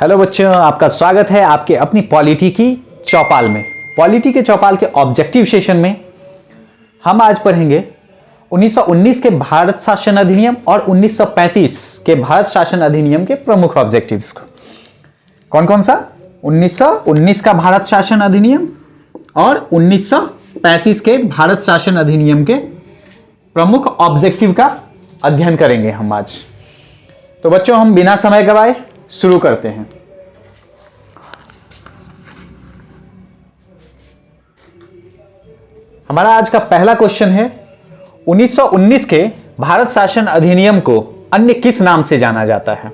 Hello बच्चों, आपका स्वागत है आपके अपनी पॉलिटी की चौपाल में। पॉलिटी के चौपाल के ऑब्जेक्टिव सेशन में हम आज पढ़ेंगे 1919 के भारत शासन अधिनियम और 1935 के भारत शासन अधिनियम के प्रमुख ऑब्जेक्टिव्स को। कौन कौन सा? 1919 का भारत शासन अधिनियम और 1935 के भारत शासन अधिनियम के प्रमुख ऑब्जेक्टिव का अध्ययन करेंगे हम आज। तो बच्चों, हम बिना समय गवाए शुरू करते हैं। हमारा आज का पहला क्वेश्चन है, 1919 के भारत शासन अधिनियम को अन्य किस नाम से जाना जाता है?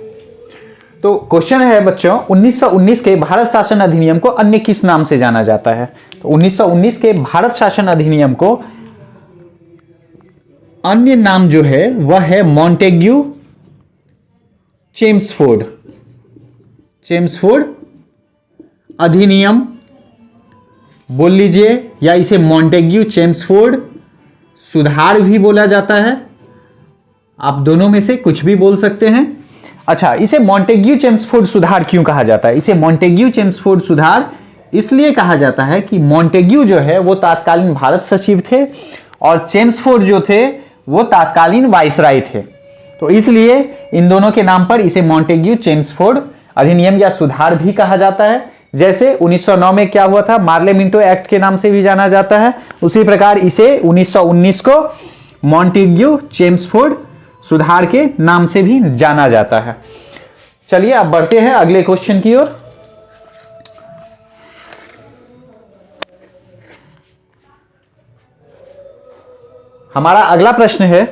तो क्वेश्चन है बच्चों, 1919 के भारत शासन अधिनियम को अन्य किस नाम से जाना जाता है? तो 1919 के भारत शासन अधिनियम को अन्य नाम जो है वह है मॉन्टेग्यू चेम्सफोर्ड अधिनियम बोल लीजिए, या इसे मॉन्टेग्यू चेम्सफोर्ड सुधार भी बोला जाता है। आप दोनों में से कुछ भी बोल सकते हैं। अच्छा, इसे मॉन्टेग्यू चेम्सफोर्ड सुधार क्यों कहा जाता है? इसे मॉन्टेग्यू चेम्सफोर्ड सुधार इसलिए कहा जाता है कि मॉन्टेग्यू जो है वो तत्कालीन भारत सचिव थे और चेम्सफोर्ड जो थे वो तत्कालीन वाइसराय थे। तो इसलिए इन दोनों के नाम पर इसे मॉन्टेग्यू चेम्सफोर्ड अधिनियम या सुधार भी कहा जाता है। जैसे 1909 में क्या हुआ था, मार्ले मिंटो एक्ट के नाम से भी जाना जाता है, उसी प्रकार इसे 1919 को मॉन्टेग्यू चेम्सफोर्ड सुधार के नाम से भी जाना जाता है। चलिए अब बढ़ते हैं अगले क्वेश्चन की ओर। हमारा अगला प्रश्न है,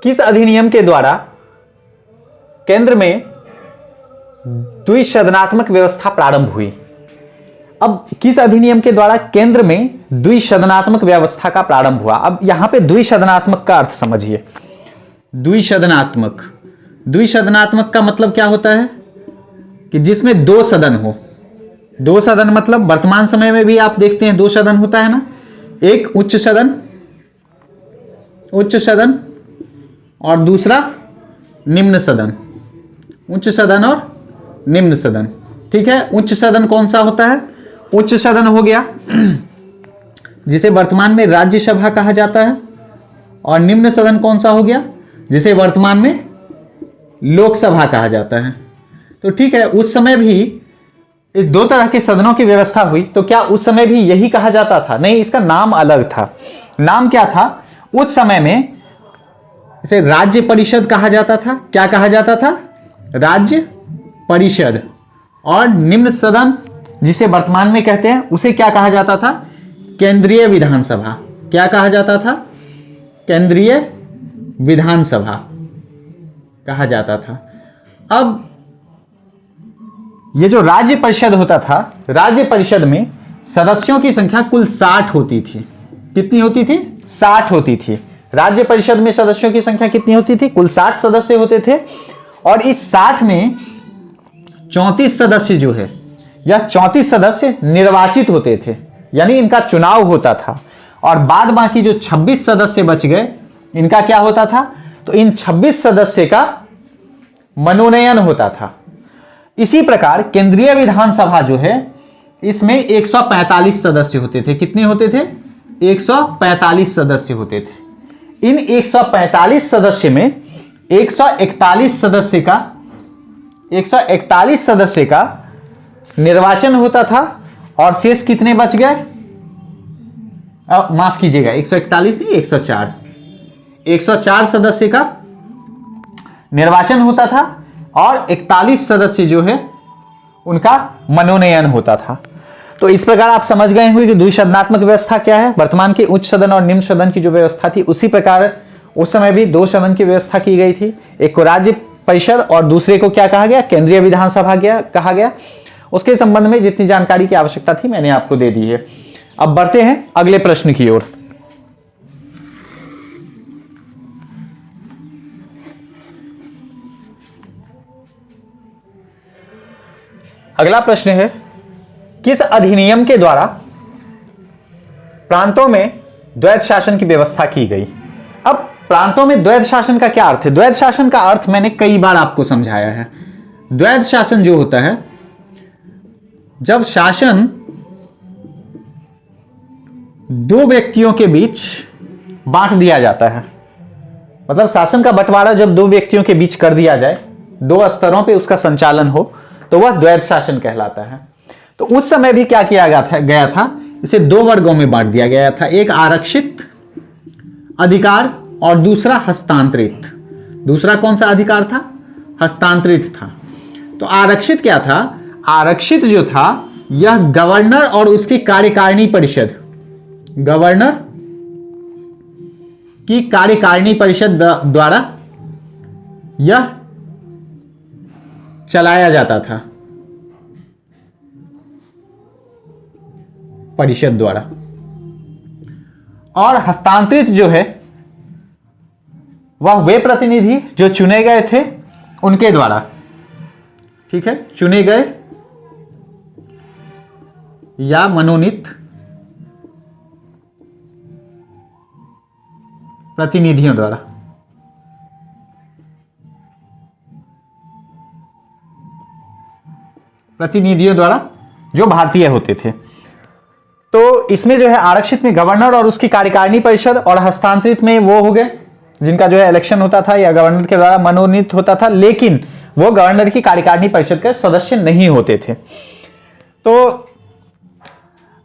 किस अधिनियम के द्वारा केंद्र में द्विसदनात्मक व्यवस्था प्रारंभ हुई? अब किस अधिनियम के द्वारा केंद्र में द्विसदनात्मक व्यवस्था का प्रारंभ हुआ? अब यहां पे द्विसदनात्मक का अर्थ समझिए। द्विसदनात्मक का मतलब क्या होता है कि जिसमें दो सदन हो। दो सदन मतलब वर्तमान समय में भी आप देखते हैं दो सदन होता है ना, एक उच्च सदन और दूसरा निम्न सदन। उच्च सदन और निम्न सदन, ठीक है। उच्च सदन कौन सा होता है? उच्च सदन हो गया जिसे वर्तमान में राज्यसभा कहा जाता है, और निम्न सदन कौन सा हो गया? जिसे वर्तमान में लोकसभा कहा जाता है। तो ठीक है, उस समय भी इस दो तरह के सदनों की व्यवस्था हुई। तो क्या उस समय भी यही कहा जाता था? नहीं, इसका नाम अलग था। नाम क्या था? उस समय में इसे राज्य परिषद कहा जाता था। क्या कहा जाता था? राज्य परिषद। और निम्न सदन जिसे वर्तमान में कहते हैं उसे क्या कहा जाता था? केंद्रीय विधानसभा। क्या कहा जाता था? केंद्रीय विधानसभा कहा जाता था। अब ये जो राज्य परिषद होता था, राज्य परिषद में सदस्यों की संख्या कुल 60 होती थी। कितनी होती थी? 60 होती थी। राज्य परिषद में सदस्यों की संख्या कितनी होती थी? कुल 60 सदस्य होते थे। और इस 60 में 34 सदस्य जो है, यह 34 सदस्य निर्वाचित होते थे, यानी इनका चुनाव होता था। और बाद बाकी जो 26 सदस्य बच गए, इनका क्या होता था? तो इन 26 सदस्य का मनोनयन होता था। इसी प्रकार केंद्रीय विधानसभा जो है, इसमें 145 सदस्य होते थे। कितने होते थे? 145 सदस्य होते थे। इन 145 सदस्य में 141 सदस्य का निर्वाचन होता था। और शेष कितने बच गए? माफ कीजिएगा, 141 नहीं, 104 सदस्य का निर्वाचन होता था और 41 सदस्य जो है उनका मनोनयन होता था। तो इस प्रकार आप समझ गए होंगे कि द्विसदनात्मक व्यवस्था क्या है। वर्तमान के उच्च सदन और निम्न सदन की जो व्यवस्था थी, उसी प्रकार उस समय भी दो सदन की व्यवस्था की गई थी। एक को राज्य परिषद और दूसरे को क्या कहा गया? केंद्रीय विधानसभा कहा गया। उसके संबंध में जितनी जानकारी की आवश्यकता थी मैंने आपको दे दी है। अब बढ़ते हैं अगले प्रश्न की ओर। अगला प्रश्न है, किस अधिनियम के द्वारा प्रांतों में द्वैध शासन की व्यवस्था की गई? अब प्रांतों में द्वैध शासन का क्या अर्थ है? द्वैध शासन का अर्थ मैंने कई बार आपको समझाया है। द्वैध शासन जो होता है, जब शासन दो व्यक्तियों के बीच बांट दिया जाता है, मतलब शासन का बंटवारा जब दो व्यक्तियों के बीच कर दिया जाए, दो स्तरों पे उसका संचालन हो, तो वह द्वैध शासन कहलाता है। तो उस समय भी क्या किया गया था, इसे दो वर्गों में बांट दिया गया था, एक आरक्षित अधिकार और दूसरा हस्तांतरित। दूसरा कौन सा अधिकार था? हस्तांतरित था। तो आरक्षित क्या था? आरक्षित जो था यह गवर्नर और उसकी कार्यकारिणी परिषद, गवर्नर की कार्यकारिणी परिषद द्वारा यह चलाया जाता था, परिषद द्वारा। और हस्तांतरित जो है वह वे प्रतिनिधि जो चुने गए थे उनके द्वारा, ठीक है, चुने गए या मनोनीत प्रतिनिधियों द्वारा। प्रतिनिधियों द्वारा जो भारतीय होते थे। तो इसमें जो है आरक्षित में गवर्नर और उसकी कार्यकारिणी परिषद, और हस्तांतरित में वो हो गए जिनका जो है इलेक्शन होता था या गवर्नर के द्वारा मनोनीत होता था, लेकिन वो गवर्नर की कार्यकारिणी परिषद के सदस्य नहीं होते थे। तो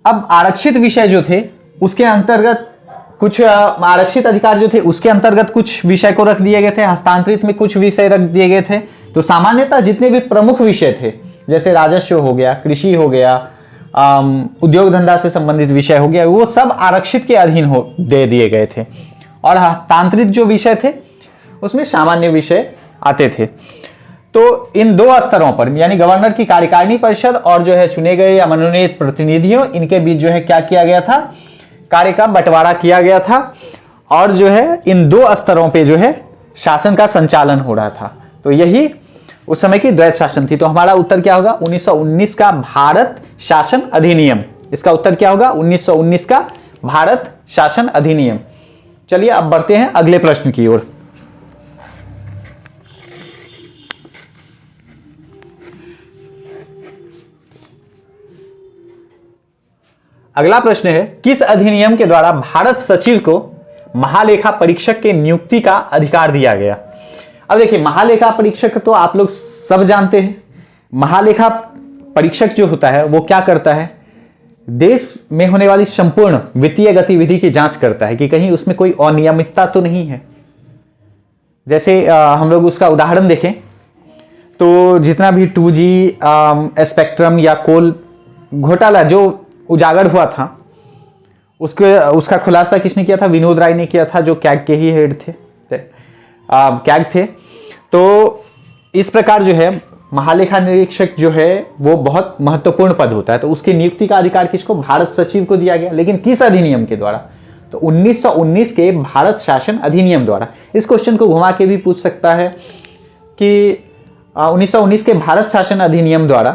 अब आरक्षित विषय जो थे उसके अंतर्गत कुछ आरक्षित अधिकार जो थे उसके अंतर्गत कुछ विषय को रख दिए गए थे, हस्तांतरित में कुछ विषय रख दिए गए थे। तो सामान्यतः जितने भी प्रमुख विषय थे, जैसे राजस्व हो गया, कृषि हो गया, उद्योग धंधा से संबंधित विषय हो गया, वो सब आरक्षित के अधीन दे दिए गए थे। और हस्तांतरित जो विषय थे उसमें सामान्य विषय आते थे। तो इन दो स्तरों पर, यानी गवर्नर की कार्यकारिणी परिषद और जो है चुने गए या मनोनीत प्रतिनिधियों, इनके बीच जो है क्या किया गया था, कार्य का बंटवारा किया गया था। और जो है इन दो स्तरों पे जो है शासन का संचालन हो रहा था। तो यही उस समय की द्वैध शासन थी। तो हमारा उत्तर क्या होगा? 1919 का भारत शासन अधिनियम। इसका उत्तर क्या होगा? 1919 का भारत शासन अधिनियम। चलिए अब बढ़ते हैं अगले प्रश्न की ओर। अगला प्रश्न है, किस अधिनियम के द्वारा भारत सचिव को महालेखा परीक्षक के नियुक्ति का अधिकार दिया गया? अब देखिए, महालेखा परीक्षक तो आप लोग सब जानते हैं। महालेखा परीक्षक जो होता है वो क्या करता है? देश में होने वाली संपूर्ण वित्तीय गतिविधि की जांच करता है कि कहीं उसमें कोई अनियमितता तो नहीं है। जैसे हम लोग उसका उदाहरण देखें तो जितना भी 2G स्पेक्ट्रम या कोल घोटाला जो उजागर हुआ था, उसका खुलासा किसने किया था? विनोद राय ने किया था, जो कैग के ही हेड थे, कैग थे। तो इस प्रकार जो है महालेखा निरीक्षक जो है वो बहुत महत्वपूर्ण पद होता है। तो उसकी नियुक्ति का अधिकार किसको? भारत सचिव को दिया गया। लेकिन किस अधिनियम के द्वारा? तो 1919 के भारत शासन अधिनियम द्वारा। इस क्वेश्चन को घुमा के भी पूछ सकता है कि 1919 के भारत शासन अधिनियम द्वारा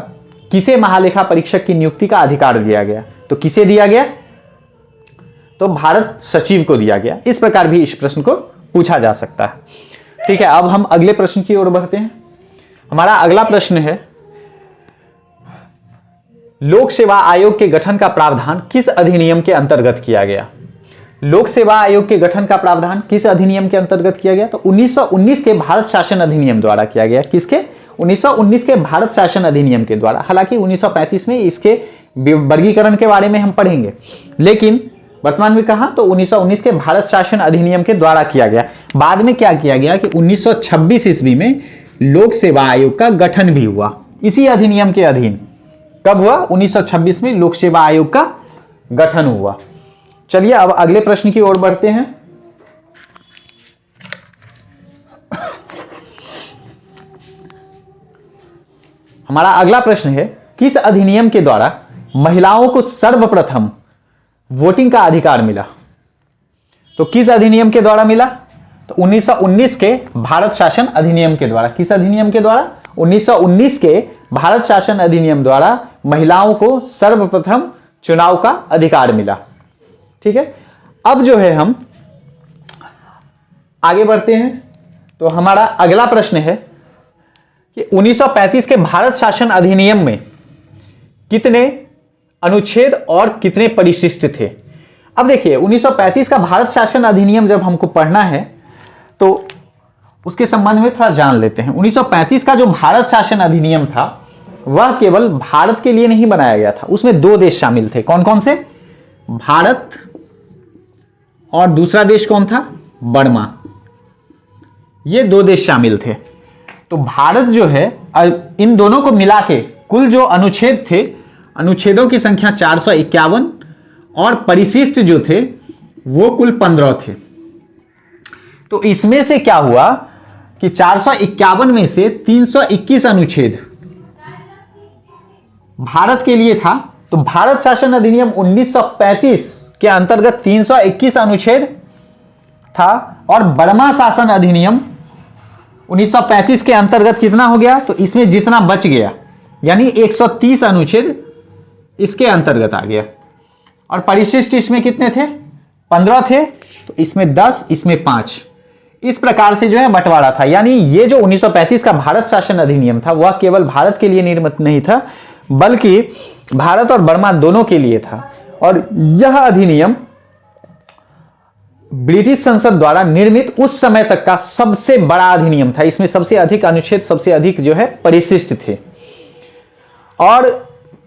किसे महालेखा परीक्षक की नियुक्ति का अधिकार दिया गया? तो किसे दिया गया? तो भारत सचिव को दिया गया। इस प्रकार भी इस प्रश्न को पूछा जा सकता है। ठीक है, अब हम अगले प्रश्न की ओर बढ़ते हैं। हमारा अगला प्रश्न है, लोक सेवा आयोग के गठन का प्रावधान किस अधिनियम के अंतर्गत किया गया? लोक सेवा आयोग के गठन का प्रावधान किस अधिनियम के अंतर्गत किया गया? तो 1919 के भारत शासन अधिनियम द्वारा किया गया। किसके? 1919 के भारत शासन अधिनियम के द्वारा। हालांकि 1935 में इसके वर्गीकरण के बारे में हम पढ़ेंगे, लेकिन वर्तमान में कहा? तो 1919 के भारत शासन अधिनियम के द्वारा किया गया। बाद में क्या किया गया कि 1926 ईस्वी में लोक सेवा आयोग का गठन भी हुआ, इसी अधिनियम के अधीन। कब हुआ? 1926 में लोक सेवा आयोग का गठन हुआ। चलिए अब अगले प्रश्न की ओर बढ़ते हैं। हमारा अगला प्रश्न है, किस अधिनियम के द्वारा महिलाओं को सर्वप्रथम वोटिंग का अधिकार मिला? तो किस अधिनियम के द्वारा मिला? तो 1919 के भारत शासन अधिनियम के द्वारा। किस अधिनियम के द्वारा? 1919 के भारत शासन अधिनियम द्वारा महिलाओं को सर्वप्रथम चुनाव का अधिकार मिला। ठीक है, अब जो है हम आगे बढ़ते हैं। तो हमारा अगला प्रश्न है कि 1935 के भारत शासन अधिनियम में कितने अनुच्छेद और कितने परिशिष्ट थे। अब देखिए 1935 का भारत शासन अधिनियम जब हमको पढ़ना है तो उसके संबंध में थोड़ा जान लेते हैं। 1935 का जो भारत शासन अधिनियम था वह केवल भारत के लिए नहीं बनाया गया था, उसमें दो देश शामिल थे। कौन कौन से? भारत और दूसरा देश कौन था? बर्मा। ये दो देश शामिल थे। तो भारत जो है इन दोनों को मिला के कुल जो अनुच्छेद थे, अनुच्छेदों की संख्या 451 और परिशिष्ट जो थे वो कुल 15 थे। तो इसमें से क्या हुआ कि 451 में से 321 अनुच्छेद भारत के लिए था। तो भारत शासन अधिनियम 1935 के अंतर्गत 321 अनुच्छेद था और बर्मा शासन अधिनियम 1935 के अंतर्गत कितना हो गया? तो इसमें जितना बच गया यानी 130 अनुच्छेद इसके अंतर्गत आ गया। और परिशिष्ट इसमें कितने थे? 15 थे। तो इसमें 10, इसमें 5, इस प्रकार से जो है बंटवारा था। यानी ये जो 1935 का भारत शासन अधिनियम था वह केवल भारत के लिए निर्मित नहीं था बल्कि भारत और बर्मा दोनों के लिए था। और यह अधिनियम ब्रिटिश संसद द्वारा निर्मित उस समय तक का सबसे बड़ा अधिनियम था। इसमें सबसे अधिक अनुच्छेद, सबसे अधिक जो है परिशिष्ट थे। और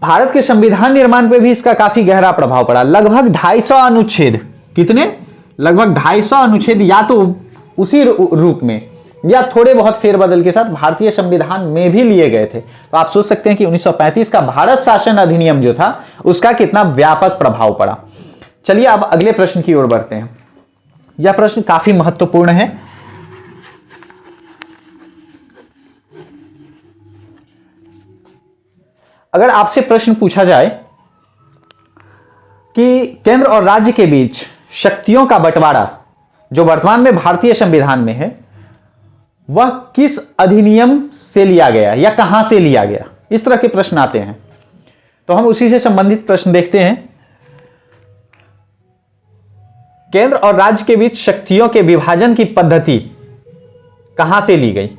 भारत के संविधान निर्माण पे भी इसका काफी गहरा प्रभाव पड़ा। लगभग 250 अनुच्छेद, कितने? लगभग 250 अनुच्छेद या तो उसी रूप में या थोड़े बहुत फेरबदल के साथ भारतीय संविधान में भी लिए गए थे। तो आप सोच सकते हैं कि 1935 का भारत शासन अधिनियम जो था उसका कितना व्यापक प्रभाव पड़ा। चलिए अब अगले प्रश्न की ओर बढ़ते हैं। यह प्रश्न काफी महत्वपूर्ण है। अगर आपसे प्रश्न पूछा जाए कि केंद्र और राज्य के बीच शक्तियों का बंटवारा जो वर्तमान में भारतीय संविधान में है वह किस अधिनियम से लिया गया या कहां से लिया गया, इस तरह के प्रश्न आते हैं। तो हम उसी से संबंधित प्रश्न देखते हैं। केंद्र और राज्य के बीच शक्तियों के विभाजन की पद्धति कहां से ली गई?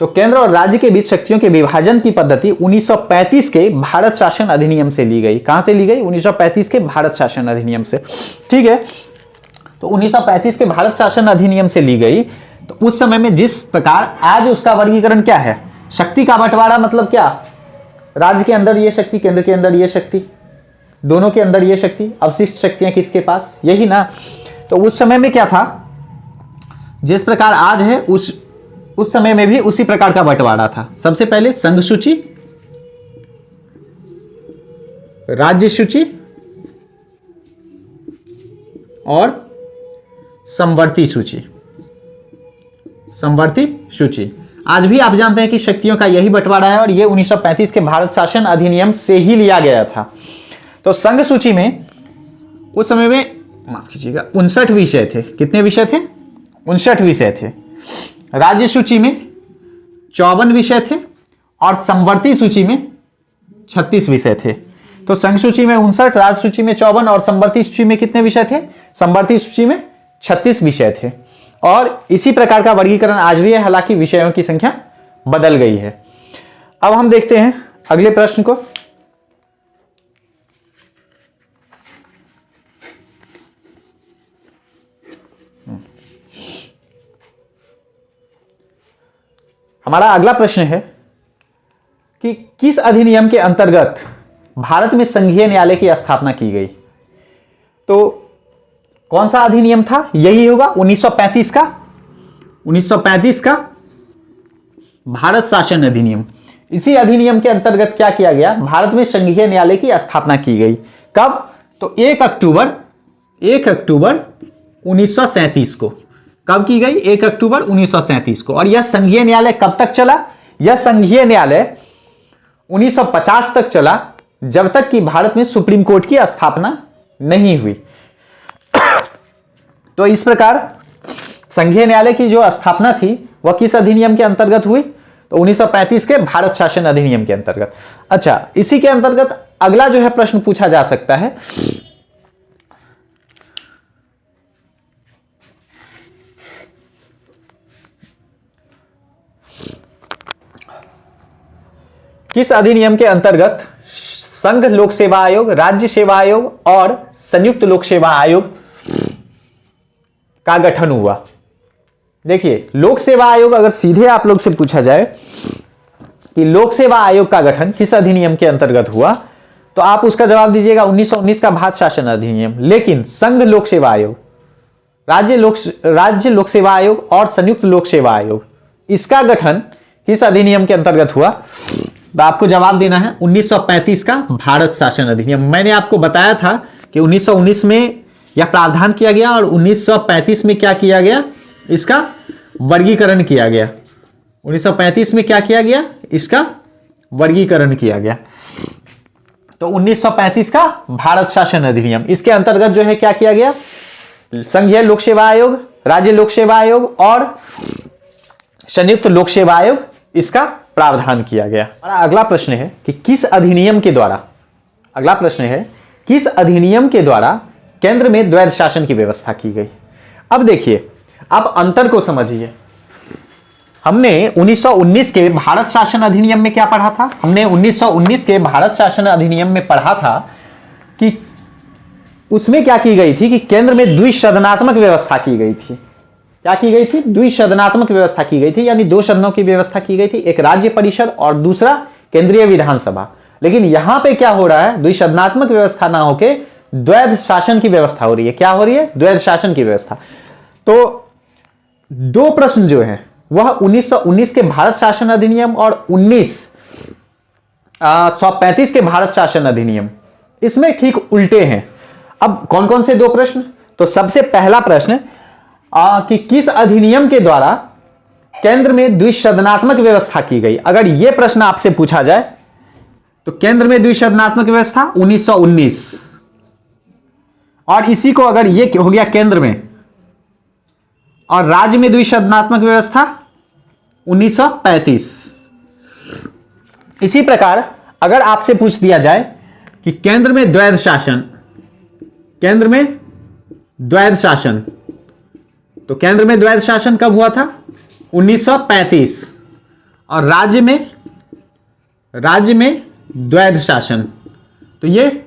तो केंद्र और राज्य के बीच शक्तियों के विभाजन की पद्धति 1935 के भारत शासन अधिनियम से ली गई। कहां से ली गई? 1935 के भारत शासन अधिनियम से। ठीक है, तो 1935 के भारत शासन अधिनियम से ली गई। तो उस समय में जिस प्रकार आज उसका वर्गीकरण क्या है? शक्ति का बंटवारा मतलब क्या? राज्य के अंदर ये शक्ति, केंद्र के अंदर ये शक्ति, दोनों के अंदर ये शक्ति, अवशिष्ट शक्तियां किसके पास? यही ना। तो उस समय में क्या था? जिस प्रकार आज है उस समय में भी उसी प्रकार का बंटवारा था। सबसे पहले संघ सूची, राज्य सूची और समवर्ती सूची। समवर्ती सूची आज भी आप जानते हैं कि शक्तियों का यही बंटवारा है और यह 1935 के भारत शासन अधिनियम से ही लिया गया था। तो संघ सूची में उस समय में माफ कीजिएगा 59 विषय थे। कितने विषय थे? 59 विषय थे। राज्य सूची में 54 विषय थे और समवर्ती सूची में 36 विषय थे। तो संघ सूची में 59, राज्य सूची में 54 और समवर्ती सूची में कितने विषय थे? समवर्ती सूची में 36 विषय थे। और इसी प्रकार का वर्गीकरण आज भी है, हालांकि विषयों की संख्या बदल गई है। अब हम देखते हैं अगले प्रश्न को। हमारा अगला प्रश्न है कि किस अधिनियम के अंतर्गत भारत में संघीय न्यायालय की स्थापना की गई? तो कौन सा अधिनियम था? यही होगा 1935 का। 1935 का भारत शासन अधिनियम। इसी अधिनियम के अंतर्गत क्या किया गया? भारत में संघीय न्यायालय की स्थापना की गई। कब? तो 1 अक्टूबर 1937 को। कब की गई? 1 अक्टूबर 1937 को। और यह संघीय न्यायालय कब तक चला? यह संघीय न्यायालय 1950 तक चला, जब तक कि भारत में सुप्रीम कोर्ट की स्थापना नहीं हुई। तो इस प्रकार संघीय न्यायालय की जो स्थापना थी वह किस अधिनियम के अंतर्गत हुई? तो 1935 के भारत शासन अधिनियम के अंतर्गत। अच्छा, इसी के अंतर्गत अगला जो है प्रश्न पूछा जा सकता है किस अधिनियम के अंतर्गत संघ लोक सेवा आयोग, राज्य सेवा आयोग और संयुक्त लोक सेवा आयोग का गठन हुआ? देखिए, लोक सेवा आयोग अगर सीधे आप लोग से पूछा जाए कि लोक सेवा आयोग का गठन किस अधिनियम के अंतर्गत हुआ, तो आप उसका जवाब दीजिएगा 1919 का भारत शासन अधिनियम। लेकिन संघ लोक सेवा आयोग, राज्य लोक सेवा आयोग और संयुक्त लोक सेवा आयोग, इसका गठन किस अधिनियम के अंतर्गत हुआ? तो आपको जवाब देना है 1935 का भारत शासन अधिनियम। मैंने आपको बताया था कि 1919 में यह प्रावधान किया गया और 1935 में क्या किया गया? इसका वर्गीकरण किया गया। 1935 में क्या किया गया? इसका वर्गीकरण किया गया। तो 1935 का भारत शासन अधिनियम, इसके अंतर्गत जो है क्या किया गया? संघीय लोक सेवा आयोग, राज्य लोक सेवा आयोग और संयुक्त लोक सेवा आयोग, इसका प्रावधान किया गया। हमारा अगला प्रश्न है कि किस अधिनियम के द्वारा, अगला प्रश्न है किस अधिनियम के द्वारा केंद्र में द्वैध शासन की व्यवस्था की गई? अब देखिए, अब अंतर को समझिए। हमने 1919 के भारत शासन अधिनियम में क्या पढ़ा था? हमने 1919 के भारत शासन अधिनियम में पढ़ा था कि उसमें क्या की गई थी कि केंद्र में द्विसदनात्मक व्यवस्था की गई थी। क्या की गई थी? द्विसदनात्मक व्यवस्था की गई थी, यानी दो सदनों की व्यवस्था की गई थी, एक राज्य परिषद और दूसरा केंद्रीय विधानसभा। लेकिन यहां पे क्या हो रहा है? द्विसदनात्मक व्यवस्था ना होके द्वैध शासन की व्यवस्था हो रही है। क्या हो रही है? द्वैध शासन की व्यवस्था। तो दो प्रश्न जो है वह 1919 के भारत शासन अधिनियम और 1935 के भारत शासन अधिनियम, इसमें ठीक उल्टे हैं। अब कौन कौन से दो प्रश्न? तो सबसे पहला प्रश्न कि किस अधिनियम के द्वारा केंद्र में द्विसदनात्मक व्यवस्था की गई? अगर यह प्रश्न आपसे पूछा जाए तो केंद्र में द्विसदनात्मक व्यवस्था 1919, और इसी को अगर यह हो गया केंद्र में, और राज्य में द्विसदनात्मक व्यवस्था 1935। इसी प्रकार अगर आपसे पूछ दिया जाए कि केंद्र में द्वैध शासन, केंद्र में द्वैध शासन, तो केंद्र में द्वैध शासन कब हुआ था? 1935। और राज्य में द्वैध शासन, तो ये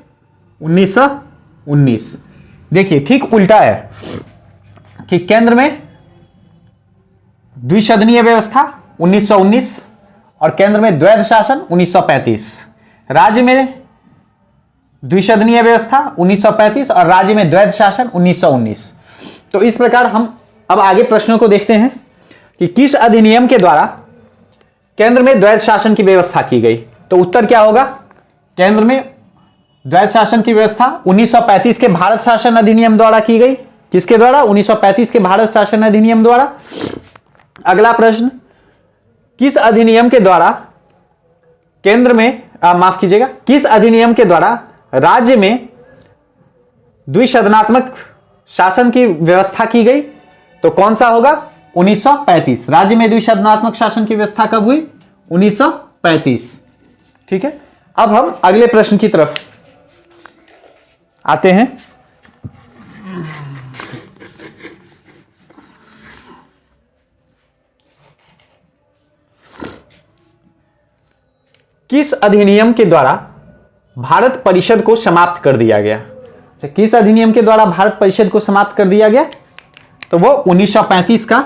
1919। देखिए, ठीक उल्टा है कि केंद्र में द्विसदनीय व्यवस्था 1919 और केंद्र में द्वैध शासन 1935। राज्य में द्विसदनीय व्यवस्था 1935 और राज्य में द्वैध शासन 1919। तो इस प्रकार हम अब आगे प्रश्नों को देखते हैं कि किस अधिनियम के द्वारा केंद्र में द्वैध शासन की व्यवस्था की गई? तो उत्तर क्या होगा? केंद्र में द्वैध शासन की व्यवस्था 1935 के भारत शासन अधिनियम द्वारा की गई। किसके द्वारा? 1935 के भारत शासन अधिनियम द्वारा। अगला प्रश्न, किस अधिनियम के द्वारा केंद्र में माफ कीजिएगा, किस अधिनियम के द्वारा राज्य में द्विसदनात्मक शासन की व्यवस्था की गई? तो कौन सा होगा? 1935। राज्य में द्विसदनात्मक शासन की व्यवस्था कब हुई? 1935। ठीक है, अब हम अगले प्रश्न की तरफ आते हैं। किस अधिनियम के द्वारा भारत परिषद को समाप्त कर दिया गया? किस अधिनियम के द्वारा भारत परिषद को समाप्त कर दिया गया? तो वो 1935 का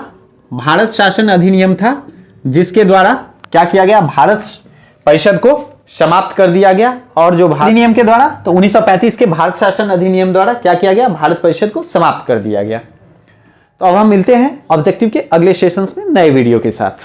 भारत शासन अधिनियम था, जिसके द्वारा क्या किया गया? भारत परिषद को समाप्त कर दिया गया। और जो अधिनियम के द्वारा, तो 1935 के भारत शासन अधिनियम द्वारा क्या किया गया? भारत परिषद को समाप्त कर दिया गया। तो अब हम मिलते हैं ऑब्जेक्टिव के अगले सेशंस में नए वीडियो के साथ।